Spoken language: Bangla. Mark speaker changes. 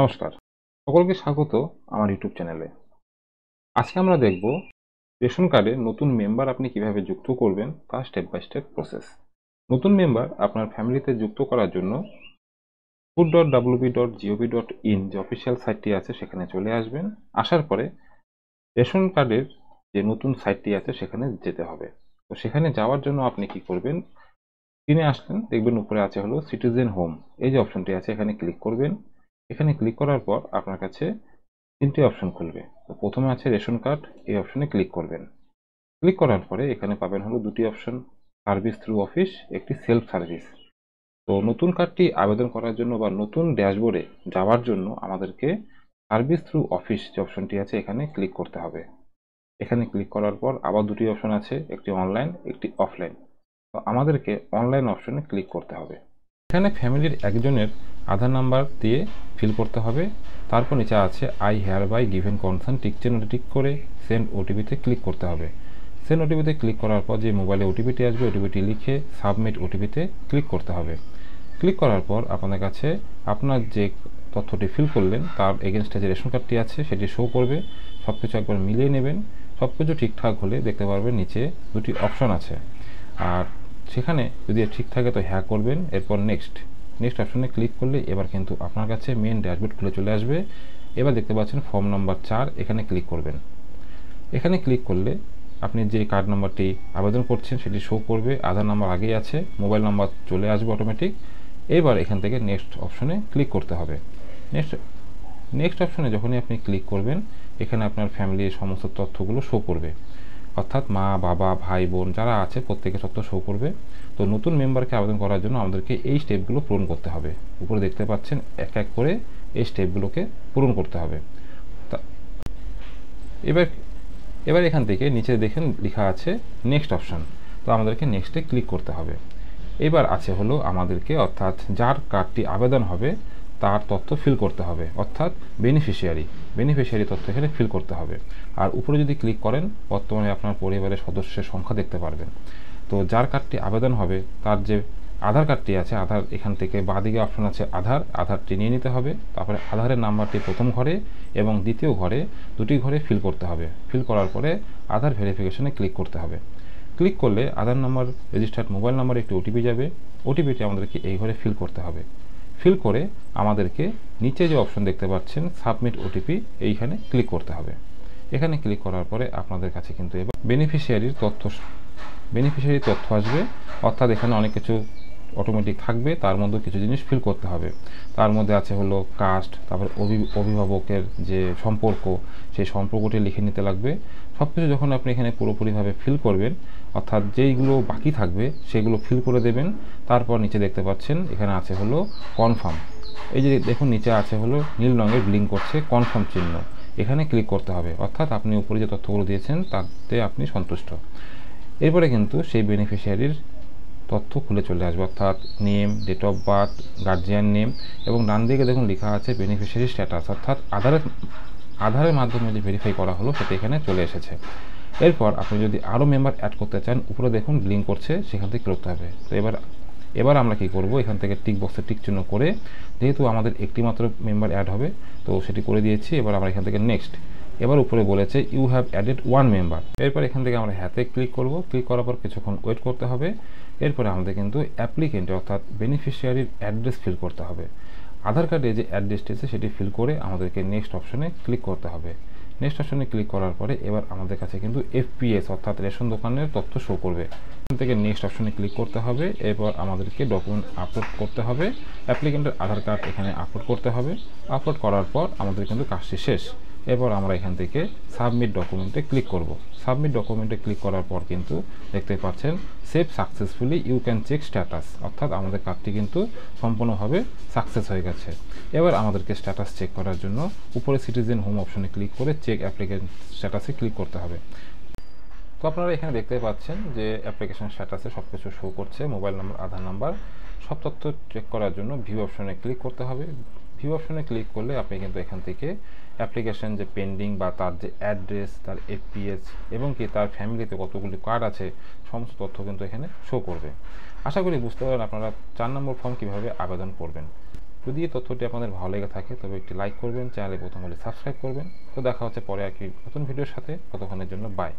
Speaker 1: নমস্কার, সকলকে স্বাগত আমার ইউটিউব চ্যানেলে। আজকে আমরা দেখব রেশন কার্ডে নতুন মেম্বার আপনি কিভাবে যুক্ত করবেন তার স্টেপ বাই স্টেপ প্রসেস। নতুন মেম্বার আপনার ফ্যামিলিতে যুক্ত করার জন্য food.wp.gov.in যে অফিসিয়াল সাইটটি আছে সেখানে চলে আসবেন। আসার পরে রেশন কার্ডের যে নতুন সাইটটি আছে সেখানে যেতে হবে। তো সেখানে যাওয়ার জন্য আপনি কি করবেন, স্ক্রিনে আসলেন, দেখবেন উপরে আছে হলো সিটিজেন হোম, এই যে অপশনটি আছে এখানে ক্লিক করবেন। এখানে ক্লিক করার পর আপনার কাছে তিনটি অপশন খুলবে। তো প্রথমে আছে রেশন কার্ড, এই অপশনে ক্লিক করবেন। ক্লিক করার পরে এখানে পাবেন হলো দুটি অপশন, সার্ভিস থ্রু অফিস, একটি সেলফ সার্ভিস। তো নতুন কার্ডটি আবেদন করার জন্য বা নতুন ড্যাশবোর্ডে যাওয়ার জন্য আমাদেরকে সার্ভিস থ্রু অফিস যে অপশনটি আছে এখানে ক্লিক করতে হবে। এখানে ক্লিক করার পর আবার দুটি অপশন আছে, একটি অনলাইন একটি অফলাইন। তো আমাদেরকে অনলাইন অপশনে ক্লিক করতে হবে। এখানে ফ্যামিলির একজনের আধার নাম্বার দিয়ে ফিল করতে হবে। তারপর নিচে আছে I hereby given concern, tick চিহ্নটি টিক করে সেন্ড ওটিপিতে ক্লিক করতে হবে। সেন্ড ওটিপিতে ক্লিক করার পর যে মোবাইলে ওটিপিটি আসবে ওটিপিটি লিখে সাবমিট ওটিপিতে ক্লিক করতে হবে। ক্লিক করার পর আপনাদের কাছে আপনার যে তথ্যটি ফিল করলেন তার এগেনস্টে যে রেশন কার্ডটি আছে সেটি শো করবে। সব কিছু একবার মিলিয়ে নেবেন। সব কিছু ঠিকঠাক হলে দেখতে পারবেন নিচে দুটি অপশন আছে, আর সেখানে যদি ঠিক থাকে তো হ্যাঁ করবেন। এরপর নেক্সট অপশনে ক্লিক করলে এবার কিন্তু আপনার কাছে মেন ড্যাশবোর্ড খুলে চলে আসবে। এবার দেখতে পাচ্ছেন ফর্ম নাম্বার 4, এখানে ক্লিক করবেন। এখানে ক্লিক করলে আপনি যে কার্ড নাম্বারটি আবেদন করছেন সেটি শো করবে। আধার নাম্বার আগেই আছে, মোবাইল নাম্বার চলে আসবে অটোমেটিক। এবার এখান থেকে নেক্সট অপশনে ক্লিক করতে হবে। নেক্সট অপশনে যখনই আপনি ক্লিক করবেন এখানে আপনার ফ্যামিলির সমস্ত তথ্যগুলো শো করবে, অর্থাৎ মা বাবা ভাই বোন যারা আছে প্রত্যেকের তথ্য শো করবে। তো নতুন মেম্বারকে আবেদন করার জন্য আমাদেরকে এই স্টেপগুলো পূরণ করতে হবে। উপরে দেখতে পাচ্ছেন এক এক করে এই স্টেপগুলোকে পূরণ করতে হবে। তা এবার এবার এখান থেকে নিচে দেখেন লেখা আছে নেক্সট অপশন, তো আমাদেরকে নেক্সটে ক্লিক করতে হবে। এবার আছে হলো আমাদেরকে, অর্থাৎ যার কার্ডটি আবেদন হবে তার তথ্য ফিল করতে হবে, অর্থাৎ বেনিফিশিয়ারি তথ্য এখানে ফিল করতে হবে। আর উপরে যদি ক্লিক করেন বর্তমানে আপনার পরিবারের সদস্যের সংখ্যা দেখতে পারবেন। তো যার কার্ডটি আবেদন হবে তার যে আধার কার্ডটি আছে, আধার এখান থেকে বাঁদিকে অপশন আছে আধারটি নিয়ে নিতে হবে। তারপরে আধারের নাম্বারটি প্রথম ঘরে এবং দ্বিতীয় ঘরে, দুটি ঘরে ফিল করতে হবে। ফিল করার পরে আধার ভেরিফিকেশনে ক্লিক করতে হবে। ক্লিক করলে আধার নাম্বার রেজিস্টার্ড মোবাইল নাম্বারে একটি ওটিপি যাবে। ওটিপিটি আমাদেরকে এই ঘরে ফিল করতে হবে। ফিল করে আমাদেরকে নিচে যে অপশন দেখতে পাচ্ছেন সাবমিট ওটিপি, এইখানে ক্লিক করতে হবে। এখানে ক্লিক করার পরে আপনাদের কাছে কিন্তু এবার বেনিফিশিয়ারির তথ্য আসবে, অর্থাৎ এখানে অনেক কিছু অটোমেটিক থাকবে, তার মধ্যে কিছু জিনিস ফিল করতে হবে। তার মধ্যে আছে হলো কাস্ট, তারপর অভিভাবকের যে সম্পর্ক সেই সম্পর্কটি লিখে নিতে লাগবে। সব কিছু যখন আপনি এখানে পুরোপুরিভাবে ফিল করবেন, অর্থাৎ যেইগুলো বাকি থাকবে সেগুলো ফিল করে দেবেন। তারপর নিচে দেখতে পাচ্ছেন এখানে আছে হলো কনফার্ম, এই যে দেখুন নিচে আছে হলো নীল রঙের ব্লিঙ্ক করছে কনফার্ম চিহ্ন, এখানে ক্লিক করতে হবে। অর্থাৎ আপনি উপরে যে তথ্যগুলো দিয়েছেন তাতে আপনি সন্তুষ্ট। এরপরে কিন্তু সেই বেনিফিশিয়ারির তথ্য খুলে চলে আসবে, অর্থাৎ name, date of birth, guardian name, এবং ডান দিকে দেখুন লেখা আছে বেনিফিশিয়ারি স্ট্যাটাস, অর্থাৎ আধারের মাধ্যমে যে ভেরিফাই করা হলো সেটা এখানে চলে এসেছে। এরপর আপনি যদি আরও মেম্বার অ্যাড করতে চান উপরে দেখুন ব্লিঙ্ক করছে, সেখান থেকে করতে হবে। তো এবার আমরা কি করব, এখান থেকে টিক বক্সে টিক চিহ্ন করে, যেহেতু আমাদের একটি মাত্র মেম্বার অ্যাড হবে তো সেটি করে দিয়েছি। এবার আমরা এখান থেকে নেক্সট, এবার উপরে বলেছে ইউ হ্যাভ অ্যাডেড 1 মেম্বার। এরপর এখান থেকে আমরা হ্যাতে ক্লিক করব। ক্লিক করার পর কিছুক্ষণ ওয়েট করতে হবে। এরপরে আমাদের কিন্তু অ্যাপ্লিকেন্ট অর্থাৎ বেনিফিশিয়ারির অ্যাড্রেস ফিল করতে হবে। আধার কার্ডে যে অ্যাড্রেসটি আছে সেটি ফিল করে আমাদেরকে নেক্সট অপশনে ক্লিক করতে হবে। নেক্সট অপশনে ক্লিক করার পরে এবার আমাদের কাছে কিন্তু এফপিএস অর্থাৎ রেশন দোকানের তথ্য শো করবে। এখান থেকে নেক্সট অপশনে ক্লিক করতে হবে। এরপর আমাদেরকে ডকুমেন্ট আপলোড করতে হবে। অ্যাপ্লিকেন্টের আধার কার্ড এখানে আপলোড করতে হবে। আপলোড করার পর আমাদের কিন্তু কাজটি শেষ। এরপর আমরা এখান থেকে সাবমিট ডকুমেন্টে ক্লিক করব। সাবমিট ডকুমেন্টে ক্লিক করার পর কিন্তু দেখতে পাচ্ছেন save successfully, you can check status, অর্থাৎ আমাদের কাজটি কিন্তু সম্পূর্ণভাবে সাকসেস হয়ে গেছে। এবার আমাদেরকে স্ট্যাটাস চেক করার জন্য উপরে সিটিজেন হোম অপশনে ক্লিক করে চেক অ্যাপ্লিকেশন স্ট্যাটাসে ক্লিক করতে হবে। তো আপনারা এখানে দেখতে পাচ্ছেন যে অ্যাপ্লিকেশন স্ট্যাটাসে সব কিছু শো করছে, মোবাইল নাম্বার, আধার নাম্বার, সব তথ্য চেক করার জন্য ভিউ অপশনে ক্লিক করতে হবে। ভিউ অপশনে ক্লিক করলে আপনি কিন্তু এখান থেকে অ্যাপ্লিকেশন যে পেন্ডিং বা তার যে অ্যাড্রেস, তার এফপিএস এবং কি তার ফ্যামিলিতে কতগুলি কার্ড আছে সমস্ত তথ্য কিন্তু এখানে শো করবে। আশা করি বুঝতে পারেন আপনারা 4 নম্বর ফর্ম কীভাবে আবেদন করবেন। যদি এই তথ্যটি আপনাদের ভালো লেগে থাকে তবে একটি লাইক করবেন, চ্যানেলে প্রথম হলে সাবস্ক্রাইব করবেন। তো দেখা হচ্ছে পরে একটি নতুন ভিডিওর সাথে, ততক্ষণের জন্য বাই।